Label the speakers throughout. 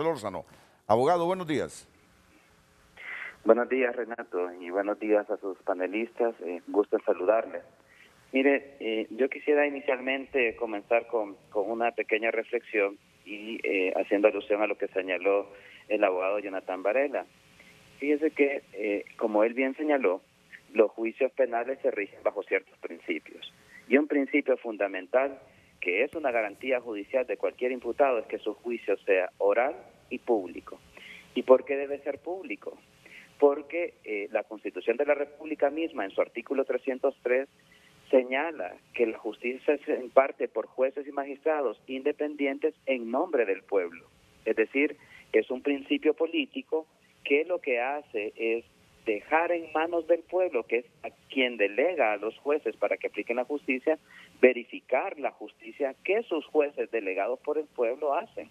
Speaker 1: Solórzano. Abogado, buenos días.
Speaker 2: Buenos días, Renato, y buenos días a sus panelistas. Gusto en saludarles. Mire, yo quisiera inicialmente comenzar con una pequeña reflexión y haciendo alusión a lo que señaló el abogado Jonathan Varela. Fíjese que, como él bien señaló, los juicios penales se rigen bajo ciertos principios. Y un principio fundamental, que es una garantía judicial de cualquier imputado, es que su juicio sea oral y público. ¿Y por qué debe ser público? Porque la Constitución de la República misma, en su artículo 303, señala que la justicia se imparte por jueces y magistrados independientes en nombre del pueblo. Es decir, es un principio político que lo que hace es dejar en manos del pueblo, que es a quien delega a los jueces para que apliquen la justicia, verificar la justicia que sus jueces delegados por el pueblo hacen.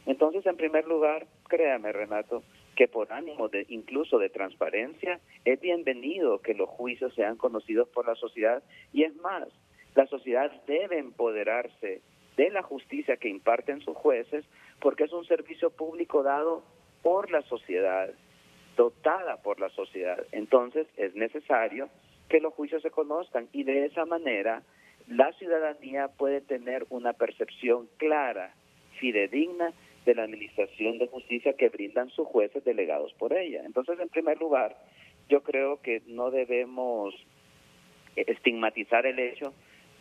Speaker 2: Entonces, en primer lugar, créame, Renato, que por ánimo incluso de transparencia, es bienvenido que los juicios sean conocidos por la sociedad, y es más, la sociedad debe empoderarse de la justicia que imparten sus jueces, porque es un servicio público dado por la sociedad, dotada por la sociedad. Entonces, es necesario que los juicios se conozcan, y de esa manera la ciudadanía puede tener una percepción clara, fidedigna, de la administración de justicia que brindan sus jueces delegados por ella. Entonces, en primer lugar, yo creo que no debemos estigmatizar el hecho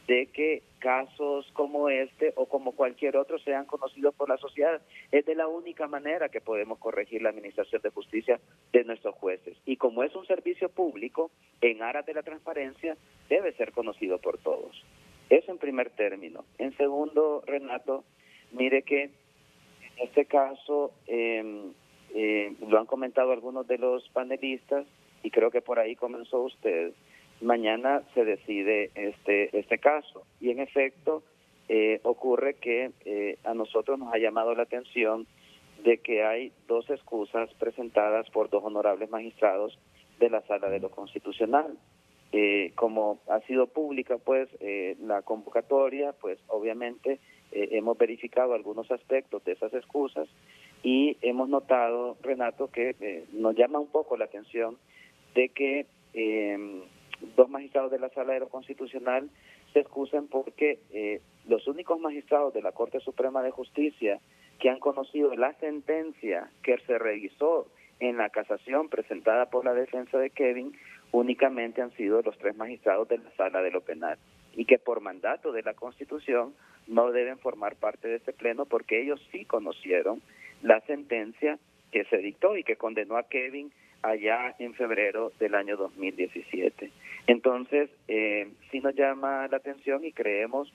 Speaker 2: de que casos como este o como cualquier otro sean conocidos por la sociedad. Es de la única manera que podemos corregir la administración de justicia de nuestros jueces. Y como es un servicio público, en aras de la transparencia, debe ser conocido por todos. Eso en primer término. En segundo, Renato, mire que en este caso, lo han comentado algunos de los panelistas, y creo que por ahí comenzó usted. Mañana se decide este caso, y en efecto ocurre que a nosotros nos ha llamado la atención de que hay dos excusas presentadas por dos honorables magistrados de la Sala de lo Constitucional. Como ha sido pública pues la convocatoria, pues obviamente hemos verificado algunos aspectos de esas excusas, y hemos notado, Renato, que nos llama un poco la atención de que dos magistrados de la Sala de lo Constitucional se excusan porque los únicos magistrados de la Corte Suprema de Justicia que han conocido la sentencia que se revisó en la casación presentada por la defensa de Kevin únicamente han sido los tres magistrados de la Sala de lo Penal, y que por mandato de la Constitución no deben formar parte de este pleno porque ellos sí conocieron la sentencia que se dictó y que condenó a Kevin allá en febrero del año 2017. Entonces, sí nos llama la atención y creemos,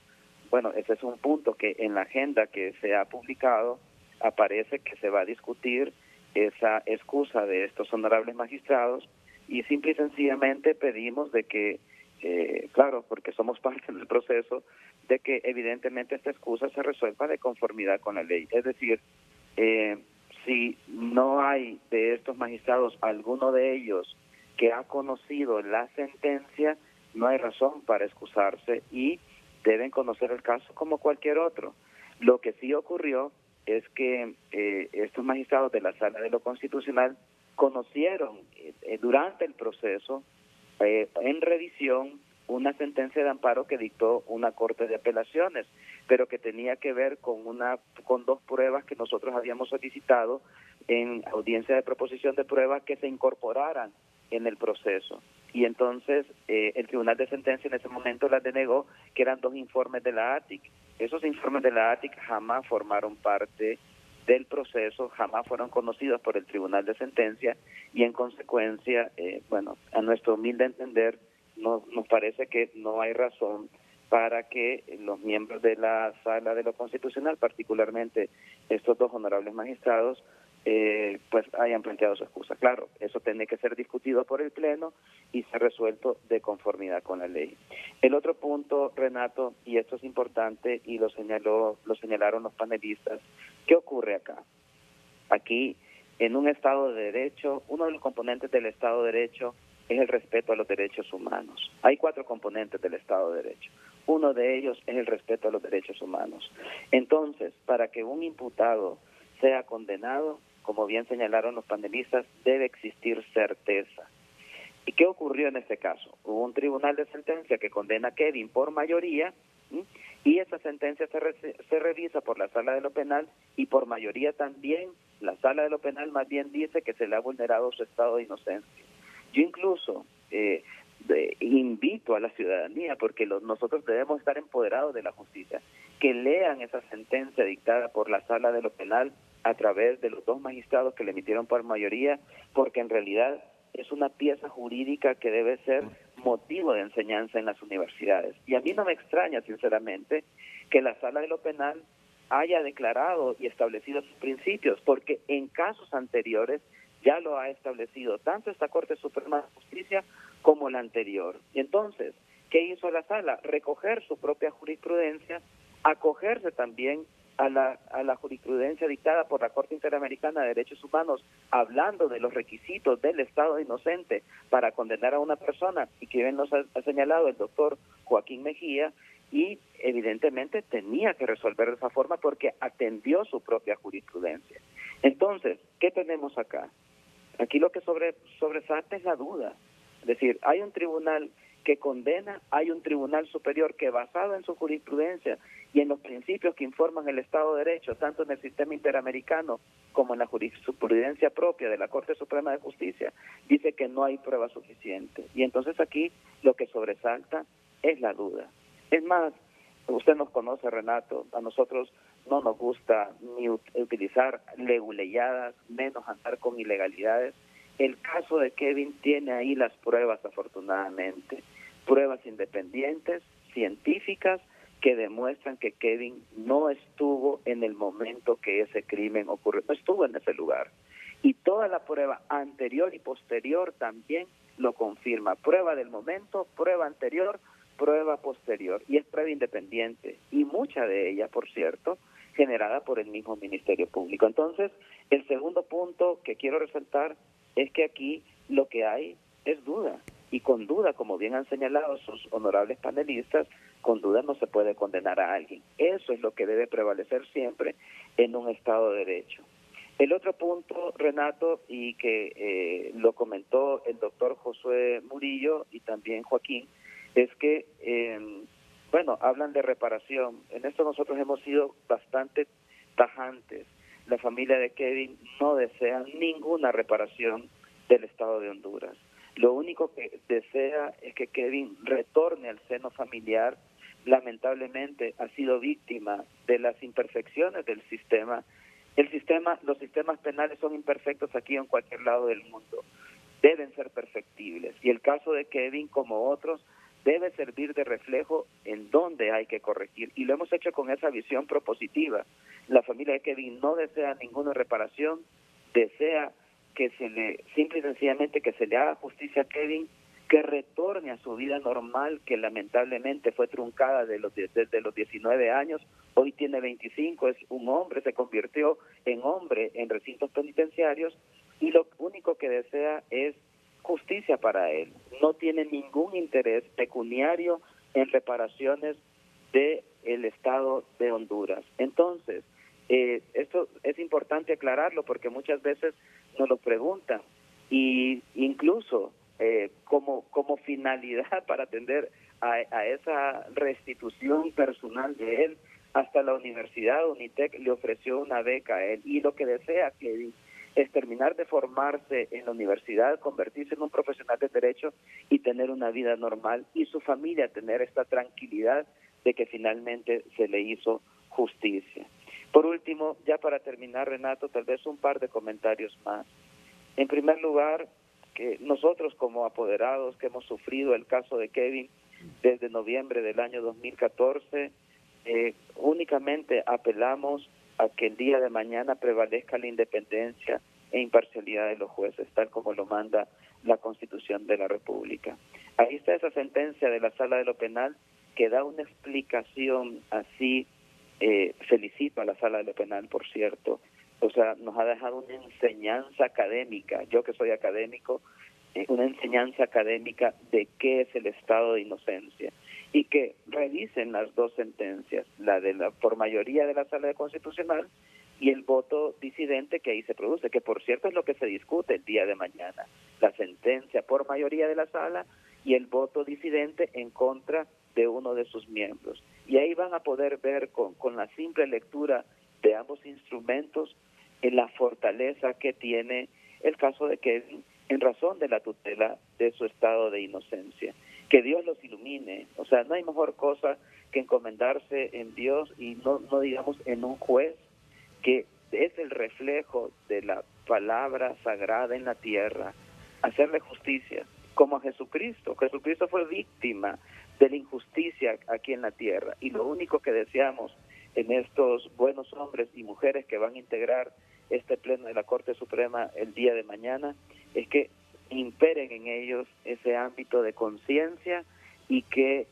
Speaker 2: bueno, ese es un punto que en la agenda que se ha publicado aparece que se va a discutir esa excusa de estos honorables magistrados, y simple y sencillamente pedimos de que, claro, porque somos parte del proceso, de que evidentemente esta excusa se resuelva de conformidad con la ley. Es decir, si no hay de estos magistrados alguno de ellos que ha conocido la sentencia, no hay razón para excusarse y deben conocer el caso como cualquier otro. Lo que sí ocurrió es que estos magistrados de la Sala de lo Constitucional conocieron durante el proceso, en revisión, una sentencia de amparo que dictó una Corte de Apelaciones, pero que tenía que ver con dos pruebas que nosotros habíamos solicitado en audiencia de proposición de pruebas que se incorporaran en el proceso. Y entonces el Tribunal de Sentencia en ese momento las denegó, que eran dos informes de la ATIC. Esos informes de la ATIC jamás formaron parte del proceso, jamás fueron conocidos por el Tribunal de Sentencia, y en consecuencia, bueno, a nuestro humilde entender, nos parece que no hay razón para que los miembros de la Sala de lo Constitucional, particularmente estos dos honorables magistrados, pues hayan planteado su excusa. Claro, eso tiene que ser discutido por el Pleno y ser resuelto de conformidad con la ley. El otro punto, Renato, y esto es importante y lo señalaron los panelistas, ¿qué ocurre acá? Aquí, en un Estado de Derecho, uno de los componentes del Estado de Derecho es el respeto a los derechos humanos. Hay 4 componentes del Estado de Derecho. Uno de ellos es el respeto a los derechos humanos. Entonces, para que un imputado sea condenado, como bien señalaron los panelistas, debe existir certeza. ¿Y qué ocurrió en este caso? Hubo un tribunal de sentencia que condena a Kevin por mayoría, ¿sí? Y esa sentencia se revisa por la Sala de lo Penal y por mayoría también la Sala de lo Penal más bien dice que se le ha vulnerado su estado de inocencia. Yo incluso invito a la ciudadanía, porque nosotros debemos estar empoderados de la justicia, que lean esa sentencia dictada por la Sala de lo Penal a través de los dos magistrados que le emitieron por mayoría, porque en realidad es una pieza jurídica que debe ser motivo de enseñanza en las universidades. Y a mí no me extraña, sinceramente, que la Sala de lo Penal haya declarado y establecido sus principios, porque en casos anteriores ya lo ha establecido tanto esta Corte Suprema de Justicia como la anterior. Y entonces, ¿qué hizo la Sala? Recoger su propia jurisprudencia, acogerse también a la jurisprudencia dictada por la Corte Interamericana de Derechos Humanos, hablando de los requisitos del estado inocente para condenar a una persona, y que bien nos ha señalado el doctor Joaquín Mejía, y evidentemente tenía que resolver de esa forma porque atendió su propia jurisprudencia. Entonces, ¿qué tenemos acá? Aquí lo que sobresalta es la duda. Es decir, hay un tribunal que condena, hay un tribunal superior que, basado en su jurisprudencia y en los principios que informan el Estado de Derecho, tanto en el sistema interamericano como en la jurisprudencia propia de la Corte Suprema de Justicia, dice que no hay prueba suficiente. Y entonces aquí lo que sobresalta es la duda. Es más, usted nos conoce, Renato, a nosotros no nos gusta ni utilizar leguleyadas, menos andar con ilegalidades. El caso de Kevin tiene ahí las pruebas, afortunadamente, pruebas independientes, científicas, que demuestran que Kevin no estuvo en el momento que ese crimen ocurrió, no estuvo en ese lugar. Y toda la prueba anterior y posterior también lo confirma. Prueba del momento, prueba anterior, prueba posterior. Y es prueba independiente. Y mucha de ella, por cierto, generada por el mismo Ministerio Público. Entonces, el segundo punto que quiero resaltar es que aquí lo que hay es duda. Y con duda, como bien han señalado sus honorables panelistas, con duda no se puede condenar a alguien. Eso es lo que debe prevalecer siempre en un Estado de Derecho. El otro punto, Renato, y que lo comentó el doctor Josué Murillo y también Joaquín, es que, hablan de reparación. En esto nosotros hemos sido bastante tajantes. La familia de Kevin no desea ninguna reparación del Estado de Honduras. Lo único que desea es que Kevin retorne al seno familiar. Lamentablemente ha sido víctima de las imperfecciones del sistema. Los sistemas penales son imperfectos aquí o en cualquier lado del mundo. Deben ser perfectibles. Y el caso de Kevin, como otros, debe servir de reflejo en dónde hay que corregir. Y lo hemos hecho con esa visión propositiva. La familia de Kevin no desea ninguna reparación, desea que simple y sencillamente que se le haga justicia a Kevin, que retorne a su vida normal, que lamentablemente fue truncada desde los 19 años, hoy tiene 25, es un hombre, se convirtió en hombre en recintos penitenciarios, y lo único que desea es justicia para él. No tiene ningún interés pecuniario en reparaciones del Estado de Honduras. Entonces, esto es importante aclararlo porque muchas veces nos lo preguntan, y incluso como finalidad para atender a esa restitución personal de él, hasta la Universidad UNITEC le ofreció una beca a él, y lo que desea Kevin es terminar de formarse en la universidad, convertirse en un profesional de derecho y tener una vida normal, y su familia tener esta tranquilidad de que finalmente se le hizo justicia. Por último, ya para terminar, Renato, tal vez un par de comentarios más. En primer lugar, que nosotros como apoderados que hemos sufrido el caso de Kevin desde noviembre del año 2014, únicamente apelamos a que el día de mañana prevalezca la independencia e imparcialidad de los jueces, tal como lo manda la Constitución de la República. Ahí está esa sentencia de la Sala de lo Penal que da una explicación así. Felicito a la Sala de lo Penal, por cierto. O sea, nos ha dejado una enseñanza académica, yo que soy académico, una enseñanza académica de qué es el estado de inocencia, y que revisen las dos sentencias, por mayoría de la Sala Constitucional y el voto disidente que ahí se produce, que por cierto es lo que se discute el día de mañana, la sentencia por mayoría de la sala y el voto disidente en contra de uno de sus miembros. Y ahí van a poder ver con la simple lectura de ambos instrumentos la fortaleza que tiene el caso de Kevin en razón de la tutela de su estado de inocencia. Que Dios los ilumine, o sea, no hay mejor cosa que encomendarse en Dios y no digamos en un juez que es el reflejo de la palabra sagrada en la tierra, hacerle justicia, como a Jesucristo. Jesucristo fue víctima de la injusticia aquí en la tierra, y lo único que deseamos en estos buenos hombres y mujeres que van a integrar este pleno de la Corte Suprema el día de mañana es que imperen en ellos ese ámbito de conciencia y que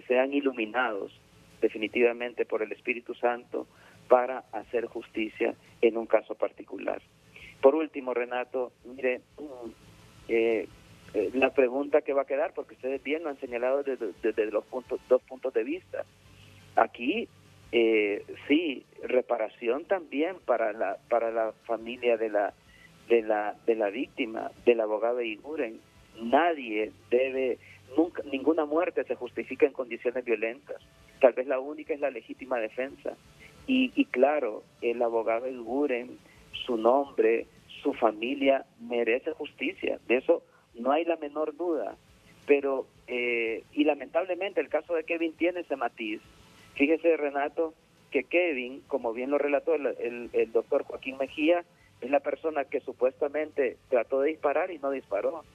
Speaker 2: sean iluminados definitivamente por el Espíritu Santo para hacer justicia en un caso particular. Por último, Renato, mire, la pregunta que va a quedar, porque ustedes bien lo han señalado desde los dos puntos de vista. Aquí, sí, reparación también para la familia de la víctima, del abogado Eguiguren. Nadie debe, ninguna muerte se justifica en condiciones violentas. Tal vez la única es la legítima defensa. Y claro, el abogado Eguiguren, su nombre, su familia merece justicia. De eso no hay la menor duda. Pero, y lamentablemente el caso de Kevin tiene ese matiz. Fíjese, Renato, que Kevin, como bien lo relató el doctor Joaquín Mejía, es la persona que supuestamente trató de disparar y no disparó.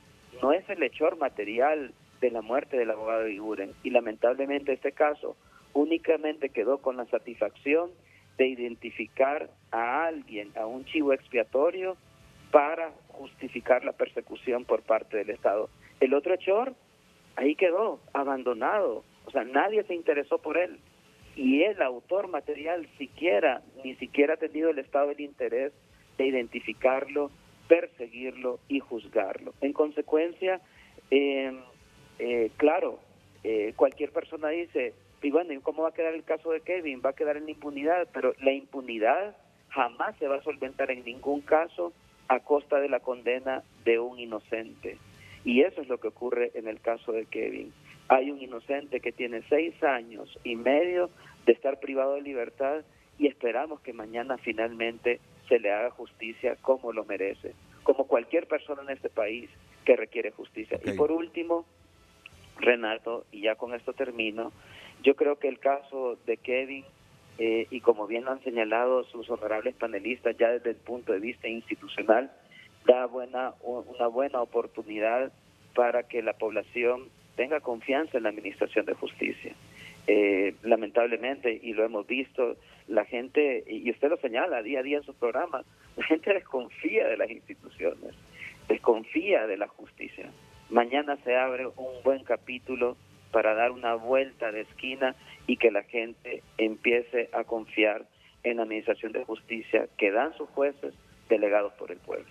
Speaker 2: No es el hechor material de la muerte del abogado Eguiguren. Y lamentablemente este caso únicamente quedó con la satisfacción de identificar a alguien, a un chivo expiatorio, para justificar la persecución por parte del Estado. El otro hechor ahí quedó, abandonado. O sea, nadie se interesó por él. Y el autor material ni siquiera ha tenido el Estado el interés de identificarlo, perseguirlo y juzgarlo. En consecuencia, claro, cualquier persona dice, y bueno, ¿y cómo va a quedar el caso de Kevin? Va a quedar en la impunidad, pero la impunidad jamás se va a solventar en ningún caso a costa de la condena de un inocente. Y eso es lo que ocurre en el caso de Kevin. Hay un inocente que tiene 6 años y medio de estar privado de libertad y esperamos que mañana finalmente se le haga justicia como lo merece, como cualquier persona en este país que requiere justicia.
Speaker 1: Okay.
Speaker 2: Y por último, Renato, y ya con esto termino, yo creo que el caso de Kevin, y como bien lo han señalado sus honorables panelistas, ya desde el punto de vista institucional, da una buena oportunidad para que la población tenga confianza en la administración de justicia. Lamentablemente, y lo hemos visto, la gente, y usted lo señala día a día en su programa, la gente desconfía de las instituciones, desconfía de la justicia. Mañana se abre un buen capítulo para dar una vuelta de esquina y que la gente empiece a confiar en la administración de justicia que dan sus jueces delegados por el pueblo.